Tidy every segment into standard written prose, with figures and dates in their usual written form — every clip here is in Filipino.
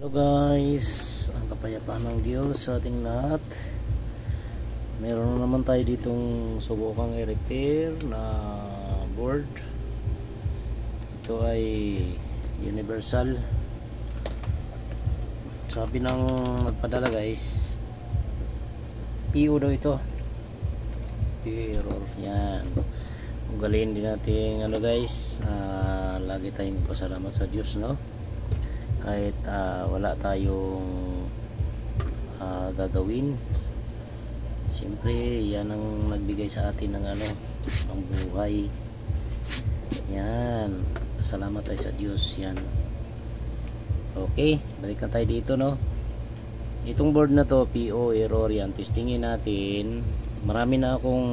Hello guys, ang kapayapaan ng Diyos sa ating lahat. Meron naman tayo ditong subukang i-repair na board. Ito ay universal. Sabi ng nagpadala guys, PO daw ito, error. Yan, ugaliin din natin guys, lagi tayong magpasalamat sa Diyos, no? Kahit wala tayong gagawin, siyempre yan ang nagbigay sa atin ng ng buhay. Yan, salamat tayo sa Diyos. Yan, okay, balikan tayo dito, no? Itong board na to, PO error yan. Testingin natin. Marami na akong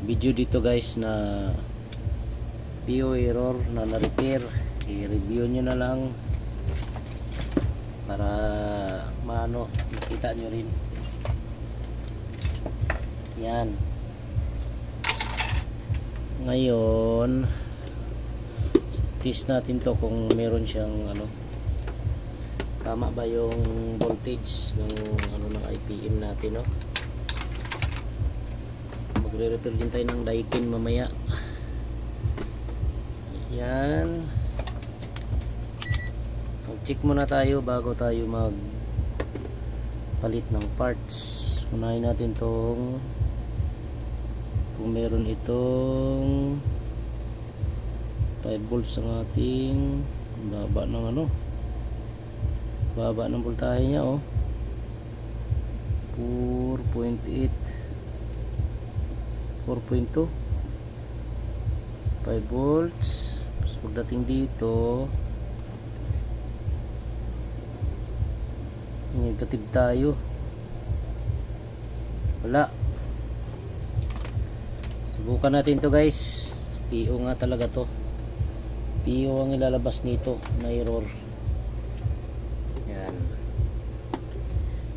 video dito guys na PO error na na-repair. I-review nyo na lang para makita nyo rin. Yan, ngayon test natin to kung meron siyang tama ba yung voltage ng ng IPM natin, no? Magre-repair din tayo ng daikin mamaya. Yan, check muna tayo bago tayo magpalit ng parts. Unahin natin kung meron itong 5 volts ang ating baba ng baba ng voltahe niya, 4.8 4.2 5 volts. Tapos pagdating dito negative tayo, wala. Subukan natin to guys. PO nga talaga to, PO ang ilalabas nito na error. Yan,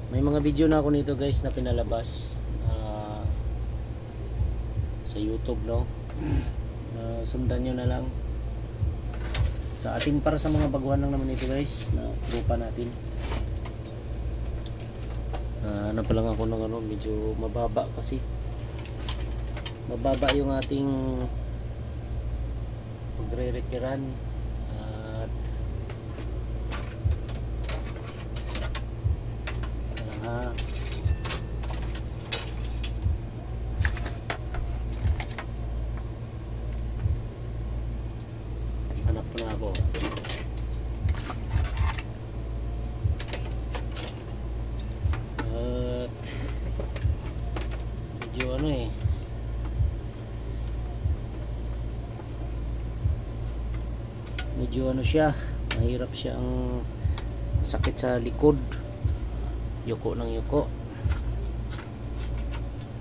may mga video na ako nito guys na pinalabas sa YouTube, no? Sundan nyo na lang sa ating, para sa mga baguhan lang naman ito guys na grupa natin. Pa lang ako ng medyo mababa, kasi mababa yung ating pagre-repairan at hanap ko na ako. Medyo siya, mahirap siya, ang sakit sa likod, yuko ng yuko.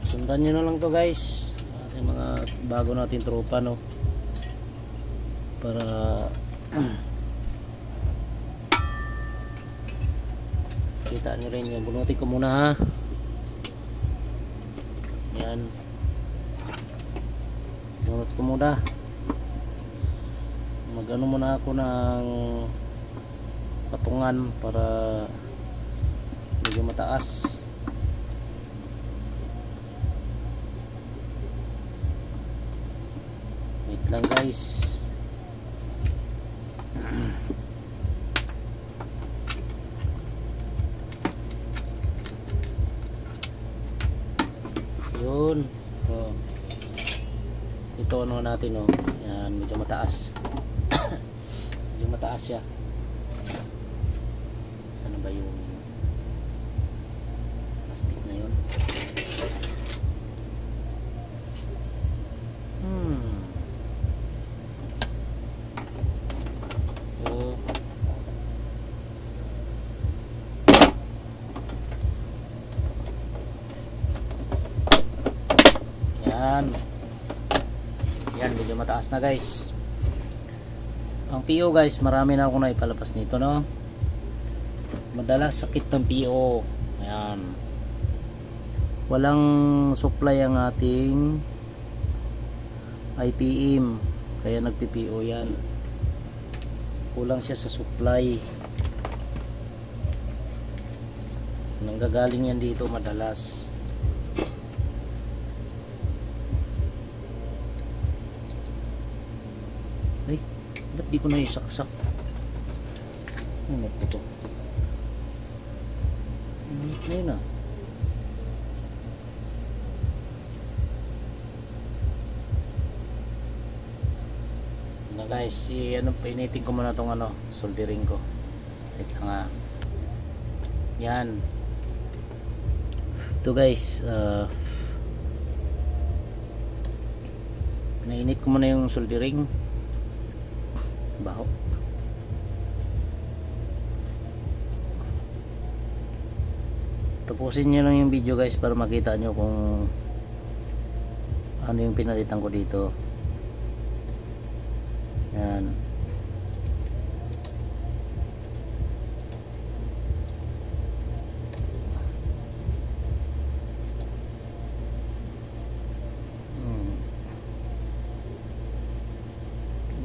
Sundan nyo na lang to guys, ating mga bago natin tropa, no? Para kita nyo rin. Yung bunutin ko muna, ha. Yan, bunot ko muna. Magano muna ako ng patungan para medyo mataas. Wait lang guys. Yun, ito natin, yan, medyo mataas. Medyo mataas siya. Saan ba yung plastic na yun? Yan. Yan, medyo mataas na guys. Ang PO guys, marami na ako na ipalabas nito, no? Madalas sakit ng PO. Ayan, walang supply ang ating IPM, kaya nagpi-PO yan. Kulang siya sa supply. nanggagaling yan dito madalas. Ay, ba't di ko na isaksak? Ano ito? Na yun ah. Na guys, painitin ko muna tong soldering ko. Wait lang nga. Yan. Ito guys, nainit ko muna yung soldering. Baho. Tapusin nyo lang yung video guys para makita nyo kung ano yung pinalitan ko dito. Yan.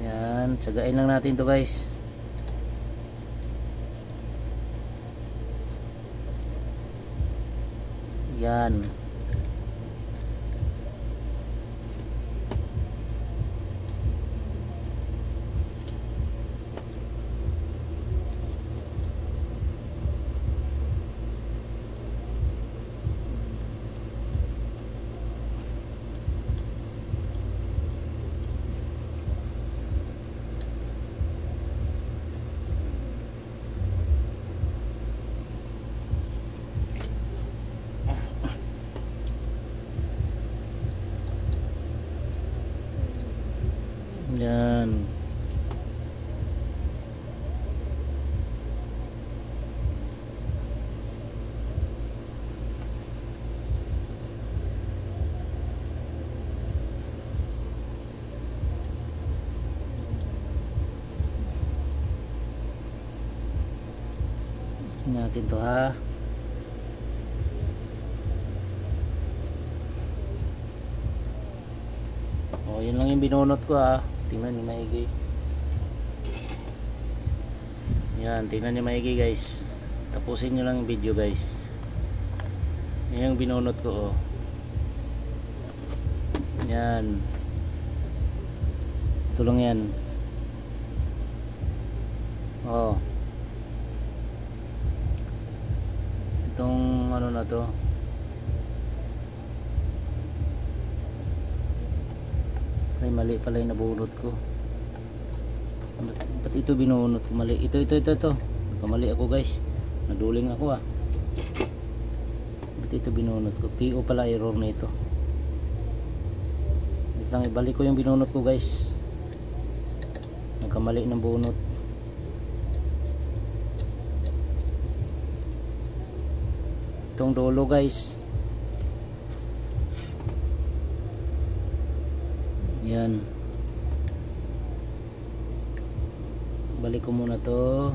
Yan, tsagain lang natin to guys. Yan. Yan. Natin to ha. Oh, yun lang yung binunot ko ha. Tingnan niyo maigi. Yan, tingnan niyo maigi guys. Tapusin niyo lang yung video guys. Yan yung binunot ko oh. Yan. Ito lang yan. Oh. Itong ano na to. Ay, mali pala yung nabunot ko. Ba't ito binunot ko? Mali. Ito. Nagkamali ako guys. Naduling ako ah. Ba't ito binunot ko? PO pala, error na ito. Wait lang, ibalik ko yung binunot ko guys. Nagkamali ng bunot. Itong dulo guys. Yan. Balik ko muna to.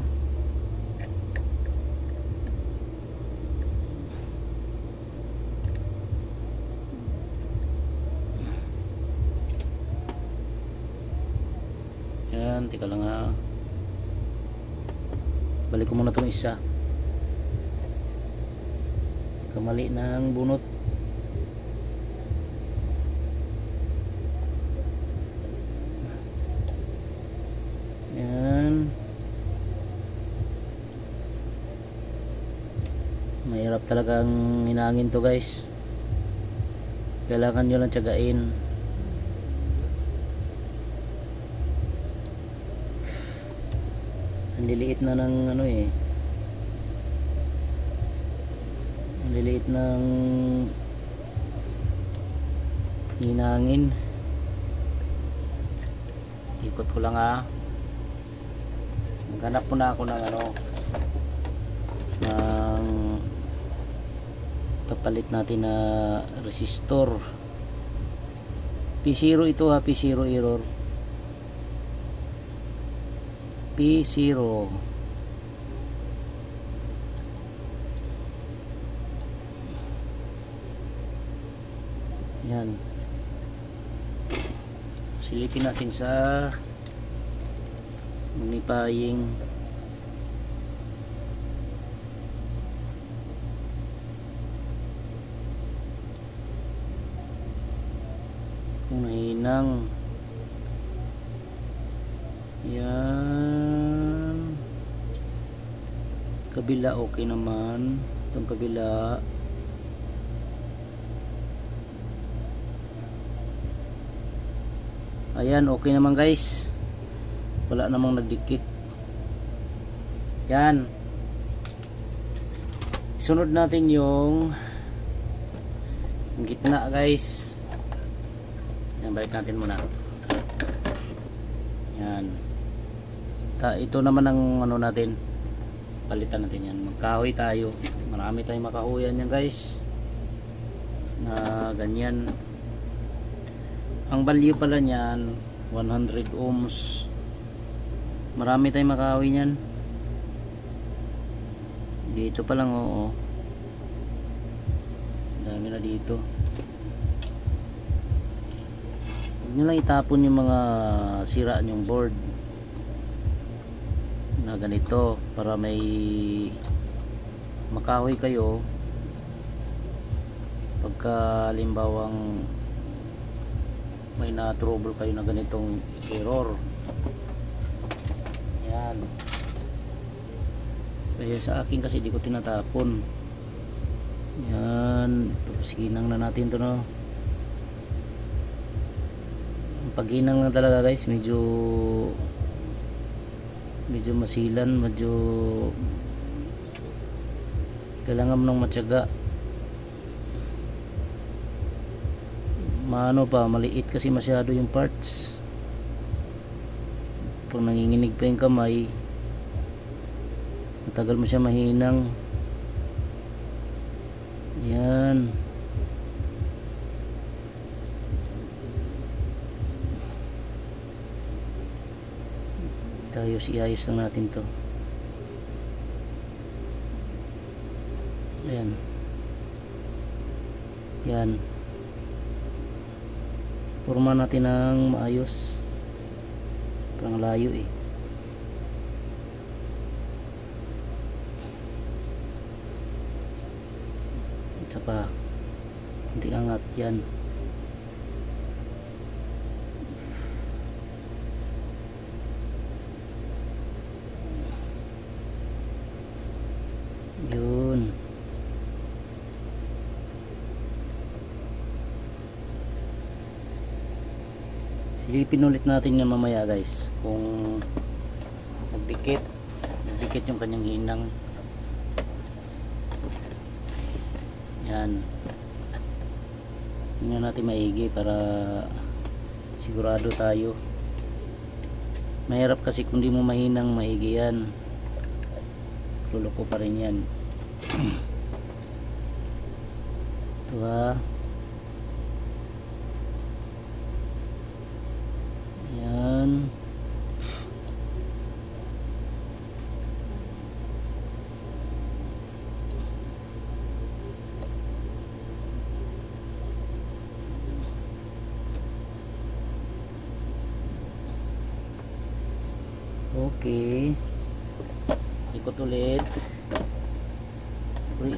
Yan, tika lang ha. Balik ko muna tong isa. Kamali ng bunot. Yan. Mahirap talagang hinangin to guys. Kailangan nyo lang tiyagain. Ang liliit na ng ano eh. Ang liliit ng hinangin. Ikot ko lang ha. Maghanap muna ako ng ano, ng papalit natin na resistor. P0 ito ha, P0 error. P0. Yan. Silipin natin sa magnifying. hinang. Yan. Kabila okay naman. Itong kabila. Ayan, okay naman guys. Wala namang nagdikit. Yan. Sunod natin yung gitna guys. Yan, balik natin muna. Yan. Ito naman ang ano natin. Palitan natin yan. Magkahoy tayo. Marami tayong makahoyan yan guys. Na ganyan. Ang value pala niyan 100 ohms. Marami tayong makahoy niyan. Dito pa lang, oo. Dami na dito. Huwag nyo lang itapon yung mga sira nyong board na ganito para may makahoy kayo pagka limbawang may na trouble kayo na ganitong error. Yan. Kaya sa akin kasi di ko tinatapon. Yan. Ito, ginang na natin to, no. Pag ginang na talaga guys, medyo masilan, medyo kailangan ng matyaga. Maano pa, maliit kasi masyado yung parts. Pag nanginginig pa yung kamay, matagal mo siya mahinang. Yan. Iayos lang natin to. Ayan. Yan. Forma natin ng maayos. Parang layo eh. Tsaka kunting angat yan. Yun. Silipin ulit natin yan mamaya guys kung nagdikit yung kanyang hinang. Yan. Tingnan natin maigi para sigurado tayo. Mahirap kasi kung di mo mahinang maigi yan, luloko pa rin yan. Ito ha. Yan. Okay. Ikot ulit.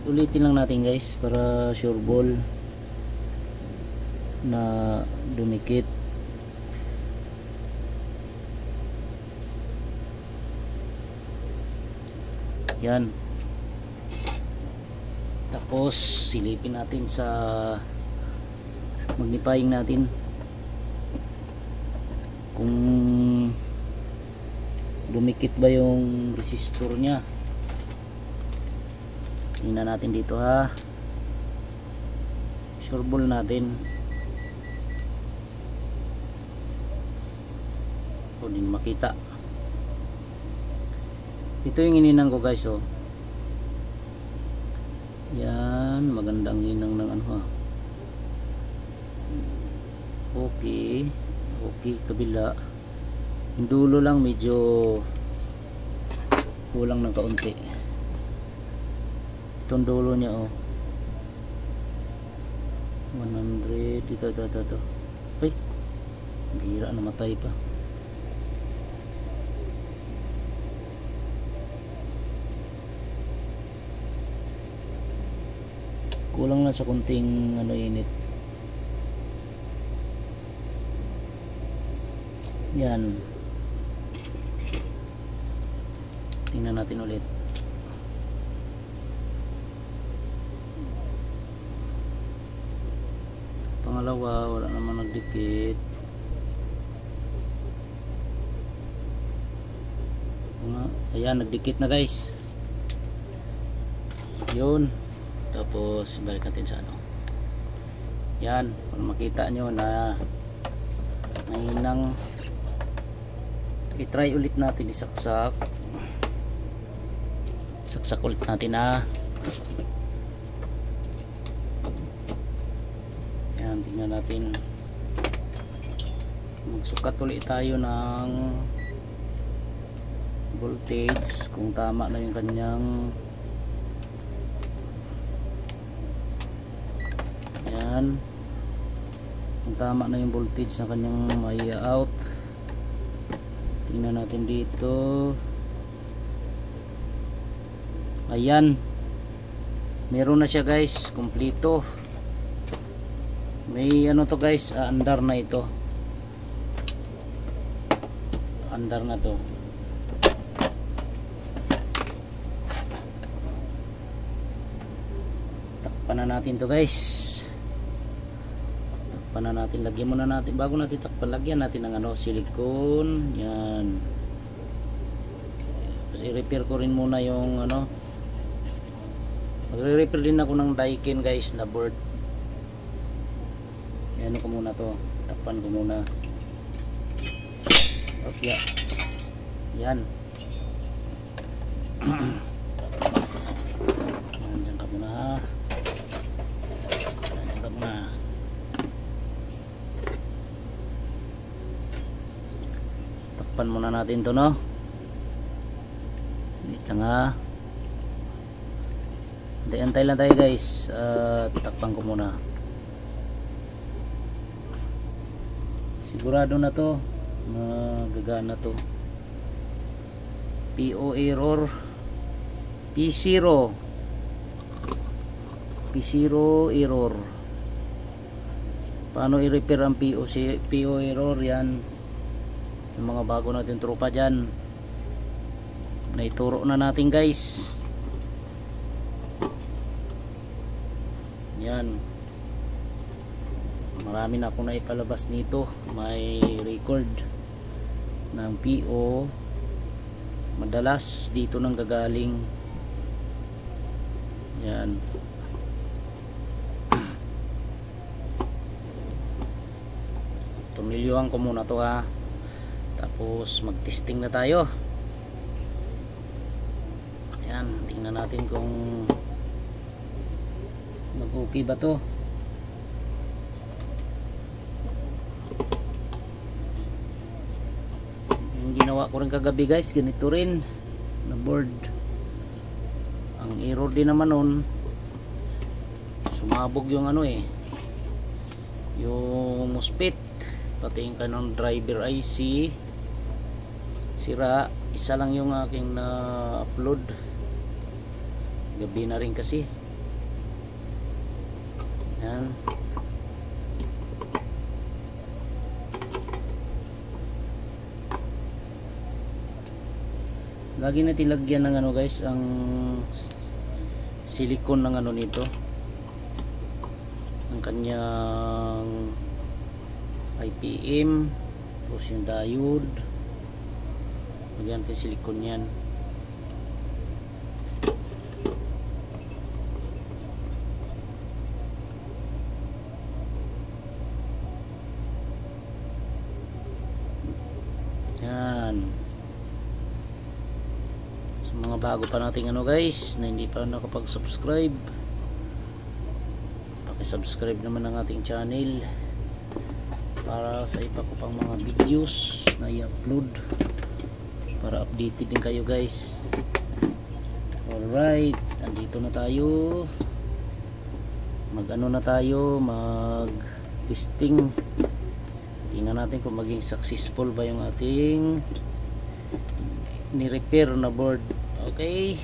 Ulitin lang natin guys para sure ball na dumikit. Yan. Tapos silipin natin sa magnifying natin kung dumikit ba yung resistor nya. Tingnan natin dito ha. Sure ball natin. O din makita. Ito yung ininang ko guys, oh. Yan, magandang hinang ng ano ha. Okay. Okay, kabila. Yung dulo lang medyo kulang ng kaunti. Itong dulo niya, oh. 100. Ito. Ay, bihira, namatay pa. Kulang lang sa kunting ano, init. Yan, tingnan natin ulit. Pangalawa, wala naman nagdikit. Ayan, nagdikit na guys. Yun. Tapos balik natin sa ano. Yan, para makita nyo na ngayon i-try ulit natin isaksak. Saksak ulit natin na. Yan, tingnan natin. Magsukat ulit tayo ng voltage kung tama na yung kanyang, yan, kung tama na yung voltage na kanyang may out. Tingnan natin dito. Ayan, meron na siya guys, kompleto. May ano to guys, andar na ito, andar na to. Takpan na natin to guys, takpan na natin. Lagyan muna natin, bago natin takpan, lagyan natin ng ano, silicone. Yan, tapos i-repair ko rin muna yung ano, magre-repair din ako ng Daikin guys na board. Ano ko muna to, takpan ko muna. Okay, yan. Diyan ka muna ha. Diyan ka muna. Takpan muna natin to, no. Dito nga. Antay lang tayo guys. Takpan ko muna. Sigurado na to, magagana to. PO error, P0 error. Paano i-repair ang PO error? Yan, yung mga bago natin tropa dyan, naituro na natin guys. Yan, marami na akong naipalabas nito. May record ng PO, madalas dito nang gagaling. Yan, tumilyuhan ko muna to ha. Tapos mag testing na tayo. Yan, tingnan natin kung mag okay ba to. Ginawa ko rin kagabi guys, ganito rin na board. Ang error din naman nun, sumabog yung ano yung MOSFET, pati yung kanong driver IC sira. Isa lang yung aking na upload, gabi na rin kasi. Yan, lagi natin lagyan ng ano guys, ang silicone ng ano nito, ang kanyang IPM, tapos yung diode, lagyan natin silicone yan. Yan, mga bago pa nating ano guys, na hindi pa nakapag-subscribe, paki-subscribe naman ang ating channel para sa iba ko pang mga videos na i-upload, para updated din kayo guys. Alright, andito na tayo, mag-ano na tayo, mag-testing. Tingnan natin kung maging successful ba yung ating ni-repair na board. Okay,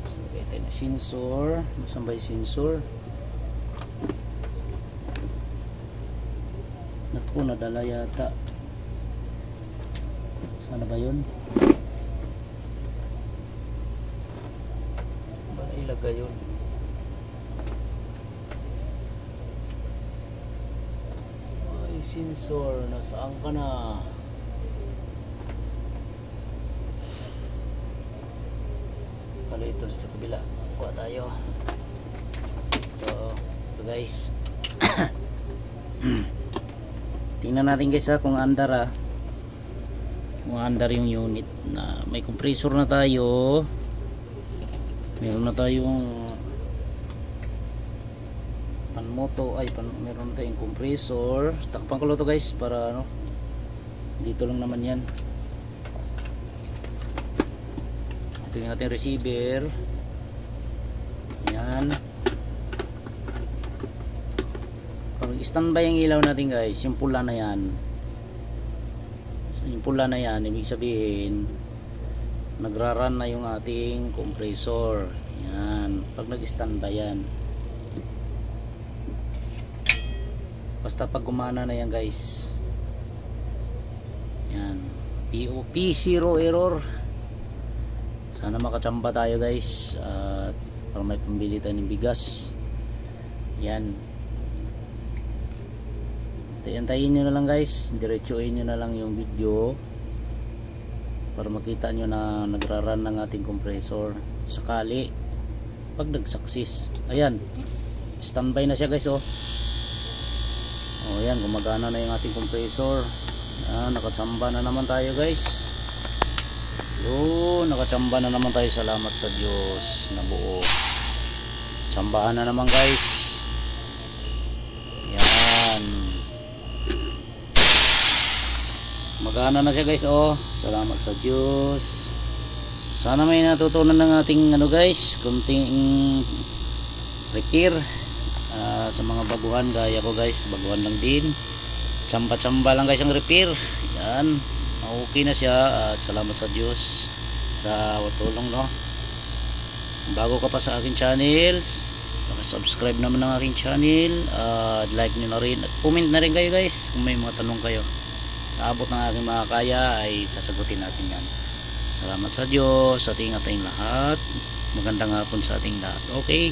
so, ito na sensor. Nasaan ba yung sensor? Naku, nadala yata. Sana ba yun? Ba ilagay yun? Ay, sensor, nasaan ka na? Pala ito sa kabila. Kuha tayo. Ito guys. Tingnan natin guys kung andar kung andar yung unit na may compressor na tayo. Meron na tayong panmoto meron na tayong compressor. Takpan ko lang to guys para ano, dito lang naman yan. Ito yung ating receiver. Yan. Pag standby ang ilaw natin guys, yung pula na yan. Yung pula na yan, ibig sabihin nagra-run na yung ating compressor. Yan. Pag nag-standby yan. Basta pag gumana na yan guys. Yan. P0 error. Sana makachamba tayo guys. At para may pambili tayo ng bigas. Yan. Antayin nyo na lang guys. Diretsuin nyo na lang yung video para makita nyo na nagra-run ng ating compressor. Sakali pag nag-success, ayan, standby na siya guys. Oh, ayan, gumagana na yung ating compressor. Nakachamba na naman tayo guys. Nakachamba na naman tayo. Salamat sa Diyos na buo. Chambahan na naman guys. Yan, magana na siya guys. Oh, salamat sa Diyos. Sana may natutunan ng ating ano guys, kunting repair sa mga baguhan gaya ko guys. Baguhan lang din, tsamba lang guys ang repair. Yan, okay na siya. Salamat sa Diyos sa tulong, no. Bago ka pa sa aking channels, subscribe naman ng aking channel, like nyo na rin at comment na rin kayo guys kung may mga tanong kayo. Sa abot ng aking makakaya ay sasagutin natin yan. Salamat sa Diyos, sa ating lahat. Magandang hapon sa ating lahat. Okay.